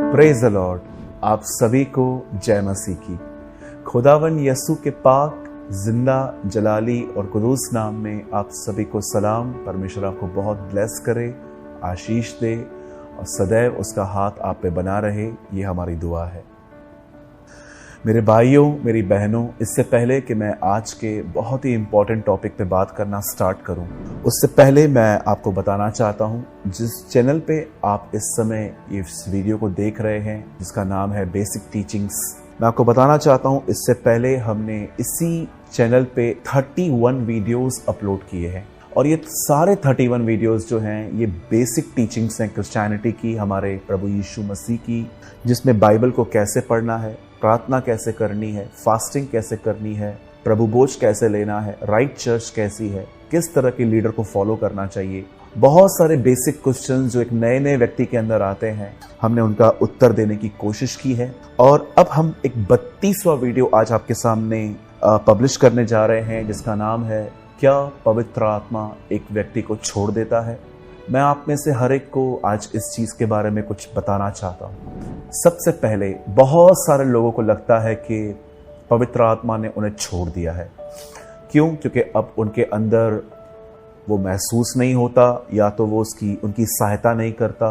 Praise the Lord. आप सभी को जय मसीह की। खुदावन यसु के पाक जिंदा जलाली और कुदूस नाम में आप सभी को सलाम। परमेश्वर आपको बहुत ब्लेस करे, आशीष दे और सदैव उसका हाथ आप पे बना रहे, ये हमारी दुआ है। मेरे भाइयों, मेरी बहनों, इससे पहले कि मैं आज के बहुत ही इंपॉर्टेंट टॉपिक पे बात करना स्टार्ट करूं, उससे पहले मैं आपको बताना चाहता हूं, जिस चैनल पे आप इस समय इस वीडियो को देख रहे हैं, जिसका नाम है बेसिक टीचिंग्स, मैं आपको बताना चाहता हूं, इससे पहले हमने इसी चैनल पे 31 वीडियोस अपलोड किए हैं और ये सारे 31 वीडियोस जो हैं ये बेसिक टीचिंग्स हैं क्रिश्चियनिटी की, हमारे प्रभु यीशु मसीह की, जिसमें बाइबल को कैसे पढ़ना है, प्रार्थना कैसे करनी है, फास्टिंग कैसे करनी है, प्रभु भोज कैसे लेना है, राइट चर्च कैसी है, किस तरह के लीडर को फॉलो करना चाहिए। बहुत सारे बेसिक क्वेश्चन जो एक नए नए व्यक्ति के अंदर आते हैं, हमने उनका उत्तर देने की कोशिश की है। और अब हम एक 32वां वीडियो आज आपके सामने पब्लिश करने जा रहे हैं, जिसका नाम है क्या पवित्र आत्मा एक व्यक्ति को छोड़ देता है। मैं आप में से हर एक को आज इस चीज के बारे में कुछ बताना चाहता हूँ। सबसे पहले बहुत सारे लोगों को लगता है कि पवित्र आत्मा ने उन्हें छोड़ दिया है। क्यों? क्योंकि अब उनके अंदर वो महसूस नहीं होता, या तो वो उनकी सहायता नहीं करता।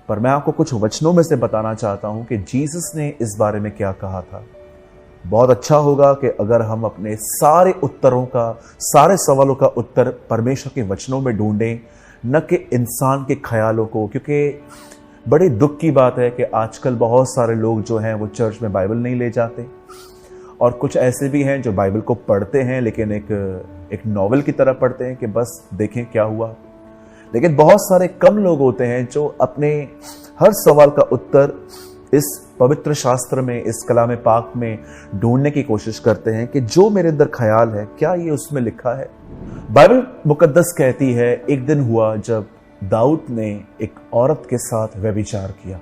पर मैं आपको कुछ वचनों में से बताना चाहता हूं कि जीसस ने इस बारे में क्या कहा था। बहुत अच्छा होगा कि अगर हम अपने सारे उत्तरों का, सारे सवालों का उत्तर परमेश्वर के वचनों में ढूंढें, न कि इंसान के ख्यालों को। क्योंकि बड़े दुख की बात है कि आजकल बहुत सारे लोग जो हैं वो चर्च में बाइबल नहीं ले जाते, और कुछ ऐसे भी हैं जो बाइबल को पढ़ते हैं लेकिन एक नॉवेल की तरह पढ़ते हैं कि बस देखें क्या हुआ। लेकिन बहुत सारे कम लोग होते हैं जो अपने हर सवाल का उत्तर इस पवित्र शास्त्र में, इस कलाम पाक में ढूंढने की कोशिश करते हैं कि जो मेरे अंदर ख्याल है क्या ये उसमें लिखा है। बाइबल मुकद्दस कहती है, एक दिन हुआ जब दाऊद ने एक औरत के साथ व्यभिचार किया,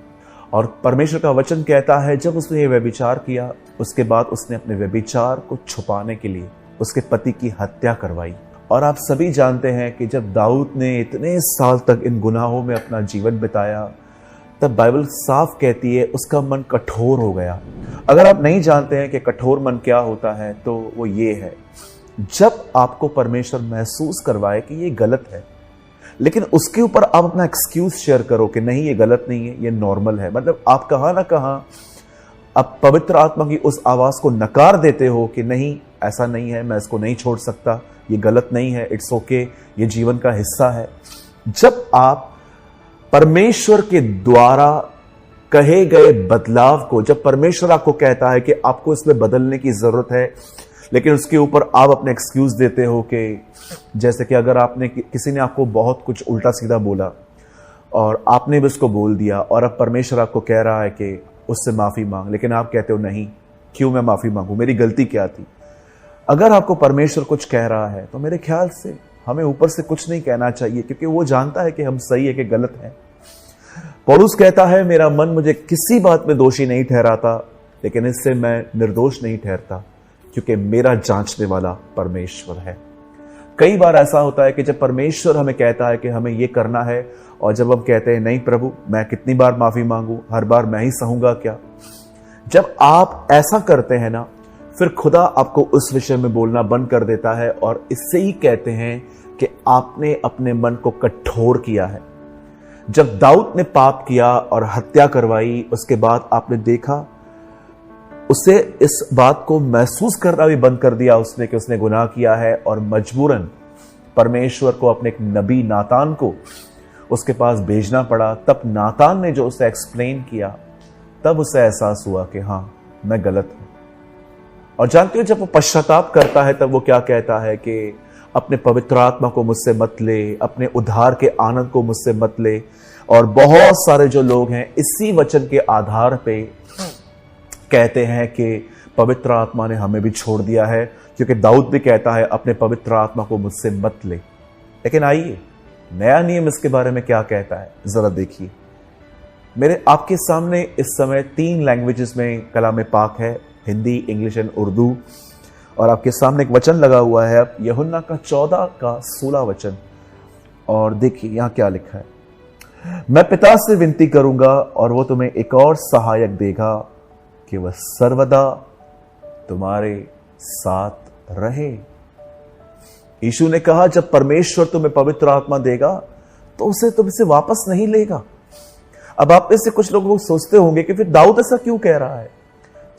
और परमेश्वर का वचन कहता है जब उसने ये व्यभिचार किया, उसके बाद उसने अपने व्यभिचार को छुपाने के लिए उसके पति की हत्या करवाई। और आप सभी जानते हैं कि जब दाऊद ने इतने साल तक इन गुनाहों में अपना जीवन बिताया, तब बाइबल साफ कहती है उसका मन कठोर हो गया। अगर आप नहीं जानते हैं कि कठोर मन क्या होता है, तो वो ये है, जब आपको परमेश्वर महसूस करवाए कि ये गलत है, लेकिन उसके ऊपर आप अपना एक्सक्यूज शेयर करो कि नहीं ये गलत नहीं है, ये नॉर्मल है। मतलब आप कहां ना कहां आप पवित्र आत्मा की उस आवाज को नकार देते हो कि नहीं, ऐसा नहीं है, मैं इसको नहीं छोड़ सकता, ये गलत नहीं है, इट्स ओके, ये जीवन का हिस्सा है। जब आप परमेश्वर के द्वारा कहे गए बदलाव को, जब परमेश्वर आपको कहता है कि आपको इसमें बदलने की जरूरत है, लेकिन उसके ऊपर आप अपने एक्सक्यूज देते हो कि जैसे कि अगर किसी ने आपको बहुत कुछ उल्टा सीधा बोला और आपने भी उसको बोल दिया, और अब परमेश्वर आपको कह रहा है कि उससे माफी मांग, लेकिन आप कहते हो नहीं, क्यों मैं माफी मांगू, मेरी गलती क्या थी। अगर आपको परमेश्वर कुछ कह रहा है तो मेरे ख्याल से हमें ऊपर से कुछ नहीं कहना चाहिए, क्योंकि वो जानता है कि हम सही है कि गलत है। पौलुस कहता है, मेरा मन मुझे किसी बात में दोषी नहीं ठहराता, लेकिन इससे मैं निर्दोष नहीं ठहरता, क्योंकि मेरा जांचने वाला परमेश्वर है। कई बार ऐसा होता है कि जब परमेश्वर हमें कहता है कि हमें ये करना है, और जब हम कहते हैं नहीं प्रभु, मैं कितनी बार माफी मांगू, हर बार मैं ही सहूंगा क्या। जब आप ऐसा करते हैं ना, फिर खुदा आपको उस विषय में बोलना बंद कर देता है, और इससे ही कहते हैं कि आपने अपने मन को कठोर किया है। जब दाऊद ने पाप किया और हत्या करवाई, उसके बाद आपने देखा उसे इस बात को महसूस करना भी बंद कर दिया उसने कि उसने गुनाह किया है, और मजबूरन परमेश्वर को अपने एक नबी नातान को उसके पास भेजना पड़ा। तब नातान ने जो उसे एक्सप्लेन किया, तब उसे एहसास हुआ कि हाँ, मैं गलत हूं। और जानते हो, जब वो पश्चाताप करता है तब वो क्या कहता है कि अपने पवित्र आत्मा को मुझसे मत ले, अपने उद्धार के आनंद को मुझसे मत ले। और बहुत सारे जो लोग हैं इसी वचन के आधार पे कहते हैं कि पवित्र आत्मा ने हमें भी छोड़ दिया है, क्योंकि दाऊद भी कहता है अपने पवित्र आत्मा को मुझसे मत ले। लेकिन आइए, नया नियम इसके बारे में क्या कहता है, जरा देखिए। मेरे आपके सामने इस समय 3 लैंग्वेजेस में कलाम पाक है, हिंदी, इंग्लिश एंड उर्दू। और आपके सामने एक वचन लगा हुआ है, यूहन्ना का 14 का 16 वचन। और देखिए यहां क्या लिखा है, मैं पिता से विनती करूंगा और वो तुम्हें एक और सहायक देगा कि वह सर्वदा तुम्हारे साथ रहे। यीशु ने कहा जब परमेश्वर तुम्हें पवित्र आत्मा देगा तो उसे तुमसे वापस नहीं लेगा। अब आप में से कुछ लोग सोचते होंगे कि फिर दाऊद ऐसा क्यों कह रहा है।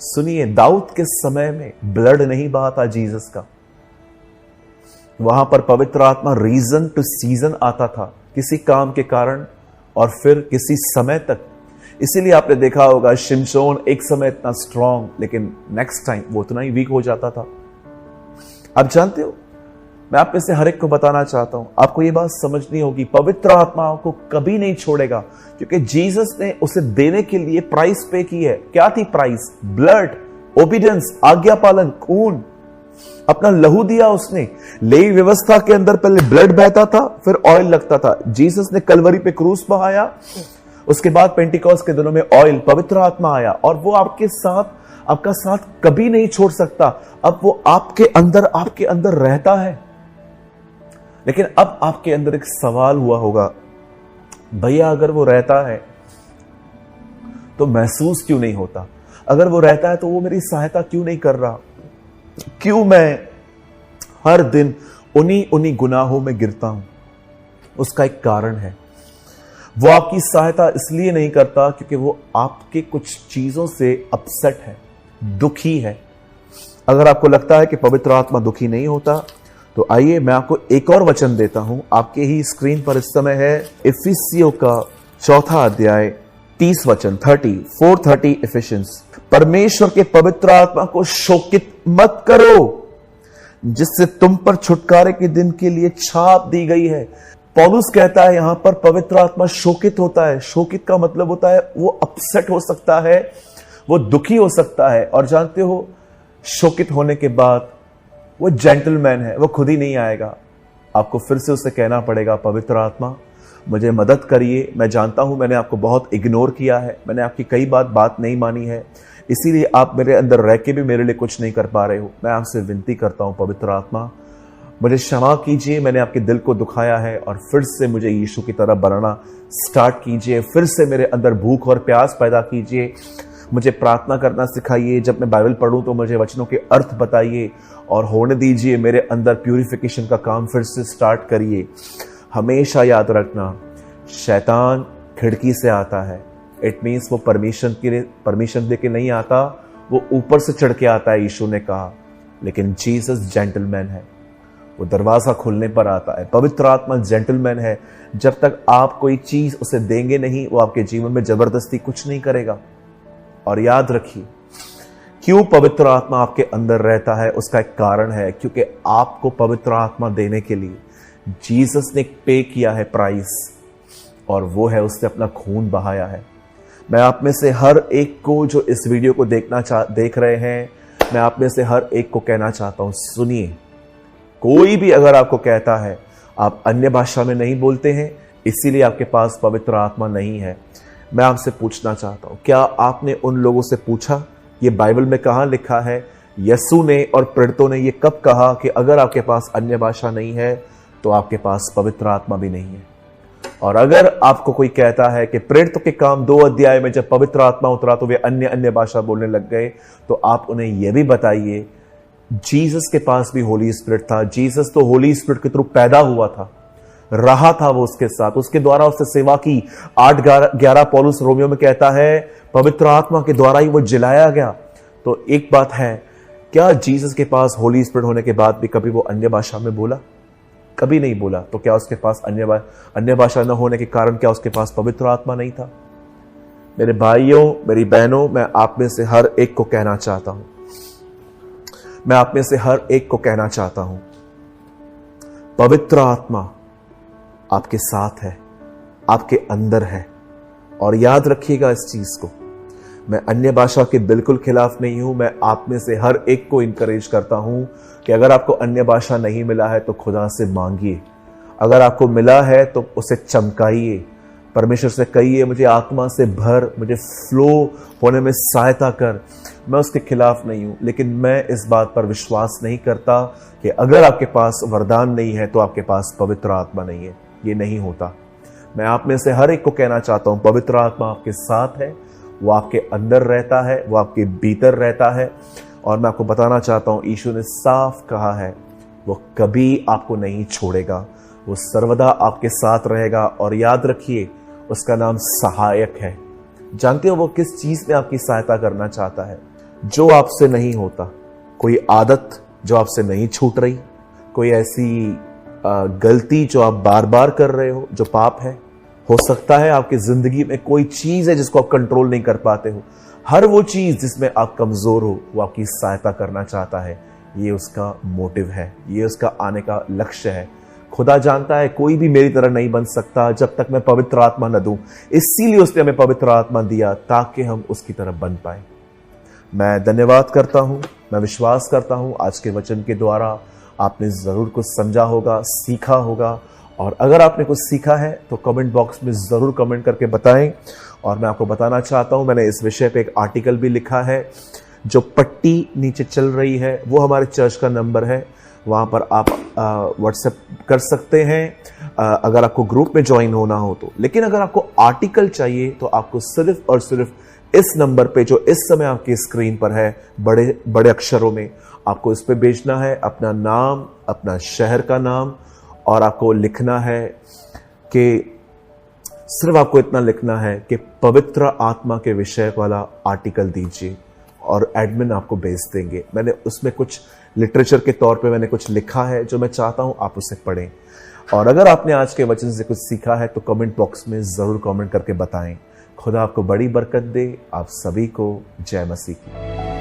सुनिए, दाऊद के समय में ब्लड नहीं बहा था जीसस का। वहां पर पवित्र आत्मा रीजन टू सीजन आता था, किसी काम के कारण और फिर किसी समय तक। इसीलिए आपने देखा होगा शिमशोन एक समय इतना स्ट्रांग, लेकिन नेक्स्ट टाइम वो उतना ही वीक हो जाता था। आप जानते हो, मैं आप में से हर एक को बताना चाहता हूं, आपको ये बात समझनी होगी, पवित्र आत्मा को कभी नहीं छोड़ेगा, क्योंकि जीसस ने उसे देने के लिए प्राइस पे की है। क्या थी प्राइस? ब्लड, ओबीडियंस, आज्ञा पालन, खून, अपना लहू दिया उसने। लेवी व्यवस्था के अंदर पहले ब्लड बहता था, फिर ऑयल लगता था। जीसस ने कलवरी पे क्रूस बहाया, उसके बाद पेंटिकॉस्ट के दिनों में ऑयल, पवित्र आत्मा आया और वो आपका साथ कभी नहीं छोड़ सकता। अब वो आपके अंदर रहता है। लेकिन अब आपके अंदर एक सवाल हुआ होगा, भैया अगर वो रहता है तो महसूस क्यों नहीं होता? अगर वो रहता है तो वो मेरी सहायता क्यों नहीं कर रहा? क्यों मैं हर दिन उन्हीं गुनाहों में गिरता हूं? उसका एक कारण है। वो आपकी सहायता इसलिए नहीं करता क्योंकि वो आपके कुछ चीजों से अपसेट है, दुखी है। अगर आपको लगता है कि पवित्र आत्मा दुखी नहीं होता तो आइए मैं आपको एक और वचन देता हूं। आपके ही स्क्रीन पर इस समय है इफिसियों का 4 अध्याय 30 वचन, 4:30 इफिशियंस। परमेश्वर के पवित्र आत्मा को शोकित मत करो, जिससे तुम पर छुटकारे के दिन के लिए छाप दी गई है। पौलुस कहता है यहां पर पवित्र आत्मा शोकित होता है। शोकित का मतलब होता है वो अपसेट हो सकता है, वो दुखी हो सकता है। और जानते हो, शोकित होने के बाद वो जेंटलमैन है, वो खुद ही नहीं आएगा। आपको फिर से उसे कहना पड़ेगा, पवित्र आत्मा मुझे मदद करिए। मैं जानता हूं मैंने आपको बहुत इग्नोर किया है, मैंने आपकी कई बात नहीं मानी है, इसीलिए आप मेरे अंदर रह के भी मेरे लिए कुछ नहीं कर पा रहे हो। मैं आपसे विनती करता हूं, पवित्र आत्मा मुझे क्षमा कीजिए, मैंने आपके दिल को दुखाया है और फिर से मुझे यीशु की तरह बनना स्टार्ट कीजिए। फिर से मेरे अंदर भूख और प्यास पैदा कीजिए। मुझे प्रार्थना करना सिखाइए। जब मैं बाइबल पढ़ूं तो मुझे वचनों के अर्थ बताइए और होने दीजिए मेरे अंदर प्यूरिफिकेशन का काम फिर से स्टार्ट करिए। हमेशा याद रखना, शैतान खिड़की से आता है। इट मीन्स वो परमिशन दे के नहीं आता, वो ऊपर से चढ़ के आता है, यीशु ने कहा। लेकिन जीसस जेंटलमैन है, वो दरवाजा खोलने पर आता है। पवित्र आत्मा जेंटलमैन है। जब तक आप कोई चीज उसे देंगे नहीं, वो आपके जीवन में जबरदस्ती कुछ नहीं करेगा। और याद रखिए, क्यों पवित्र आत्मा आपके अंदर रहता है, उसका एक कारण है, क्योंकि आपको पवित्र आत्मा देने के लिए जीसस ने पे किया है प्राइस, और वो है उसने अपना खून बहाया है। मैं आप में से हर एक को जो इस वीडियो को देख रहे हैं, मैं आप में से हर एक को कहना चाहता हूं, सुनिए, कोई भी अगर आपको कहता है आप अन्य भाषा में नहीं बोलते हैं इसीलिए आपके पास पवित्र आत्मा नहीं है, मैं आपसे पूछना चाहता हूं, क्या आपने उन लोगों से पूछा ये बाइबल में कहां लिखा है? यीशु ने और प्रेरितों ने ये कब कहा कि अगर आपके पास अन्य भाषा नहीं है तो आपके पास पवित्र आत्मा भी नहीं है? और अगर आपको कोई कहता है कि प्रेरितों के काम 2 अध्याय में जब पवित्र आत्मा उतरा तो वे अन्य भाषा बोलने लग गए, तो आप उन्हें यह भी बताइए, जीसस के पास भी होली स्पिरिट था। जीसस तो होली स्पिरिट के थ्रू पैदा हुआ था, रहा था वो उसके साथ, उसके द्वारा उसने सेवा की। 8:11 पौलुस रोमियो में कहता है पवित्र आत्मा के द्वारा ही वो जिलाया गया। तो एक बात है, क्या जीसस के पास होली स्पिरिट होने के बाद भी कभी वो अन्य भाषा में बोला? कभी नहीं बोला। तो क्या उसके पास अन्य भाषा न होने के कारण क्या उसके पास पवित्र आत्मा नहीं था? मेरे भाइयों, मेरी बहनों, मैं आप में से हर एक को कहना चाहता हूं, मैं आप में से हर एक को कहना चाहता हूं, पवित्र आत्मा आपके साथ है, आपके अंदर है। और याद रखिएगा इस चीज को, मैं अन्य भाषा के बिल्कुल खिलाफ नहीं हूं। मैं आप में से हर एक को इनकरेज करता हूं कि अगर आपको अन्य भाषा नहीं मिला है तो खुदा से मांगिए, अगर आपको मिला है तो उसे चमकाइए, परमेश्वर से कहिए मुझे आत्मा से भर, मुझे फ्लो होने में सहायता कर। मैं उसके खिलाफ नहीं हूं, लेकिन मैं इस बात पर विश्वास नहीं करता कि अगर आपके पास वरदान नहीं है तो आपके पास पवित्र आत्मा नहीं है। ये नहीं होता। मैं आप में से हर एक को कहना चाहता हूं, पवित्र आत्मा आपके साथ है, वो आपके अंदर रहता है, वो आपके भीतर रहता है। और मैं आपको बताना चाहता हूं, यीशु ने साफ कहा है, वो कभी आपको नहीं छोड़ेगा, वो सर्वदा आपके साथ रहेगा। और याद रखिए, उसका नाम सहायक है। जानते हो वो किस चीज में आपकी सहायता करना चाहता है? जो आपसे नहीं होता, कोई आदत जो आपसे नहीं छूट रही, कोई ऐसी गलती जो आप बार बार कर रहे हो, जो पाप है। हो सकता है आपकी जिंदगी में कोई चीज है जिसको आप कंट्रोल नहीं कर पाते हो। हर वो चीज जिसमें आप कमजोर हो, वो आपकी सहायता करना चाहता है। ये उसका मोटिव है, ये उसका आने का लक्ष्य है। खुदा जानता है कोई भी मेरी तरह नहीं बन सकता जब तक मैं पवित्र आत्मा न दूं। इसीलिए उसने हमें पवित्र आत्मा दिया ताकि हम उसकी तरह बन पाए। मैं धन्यवाद करता हूं, मैं विश्वास करता हूं आज के वचन के द्वारा आपने जरूर कुछ समझा होगा, सीखा होगा। और अगर आपने कुछ सीखा है तो कमेंट बॉक्स में जरूर कमेंट करके बताएं। और मैं आपको बताना चाहता हूं, मैंने इस विषय पे एक आर्टिकल भी लिखा है। जो पट्टी नीचे चल रही है वो हमारे चर्च का नंबर है, वहां पर आप व्हाट्सएप कर सकते हैं अगर आपको ग्रुप में ज्वाइन होना हो तो। लेकिन अगर आपको आर्टिकल चाहिए तो आपको सिर्फ और सिर्फ इस नंबर पे जो इस समय आपकी स्क्रीन पर है, बड़े बड़े अक्षरों में आपको इस पे भेजना है अपना नाम, अपना शहर का नाम। और आपको लिखना है कि सिर्फ आपको इतना लिखना है कि पवित्र आत्मा के विषय वाला आर्टिकल दीजिए, और एडमिन आपको भेज देंगे। मैंने उसमें कुछ लिटरेचर के तौर पे मैंने कुछ लिखा है जो मैं चाहता हूं आप उसे पढ़ें। और अगर आपने आज के वचन से कुछ सीखा है तो कमेंट बॉक्स में जरूर कमेंट करके बताएं। खुदा आपको बड़ी बरकत दे। आप सभी को जय मसीह की।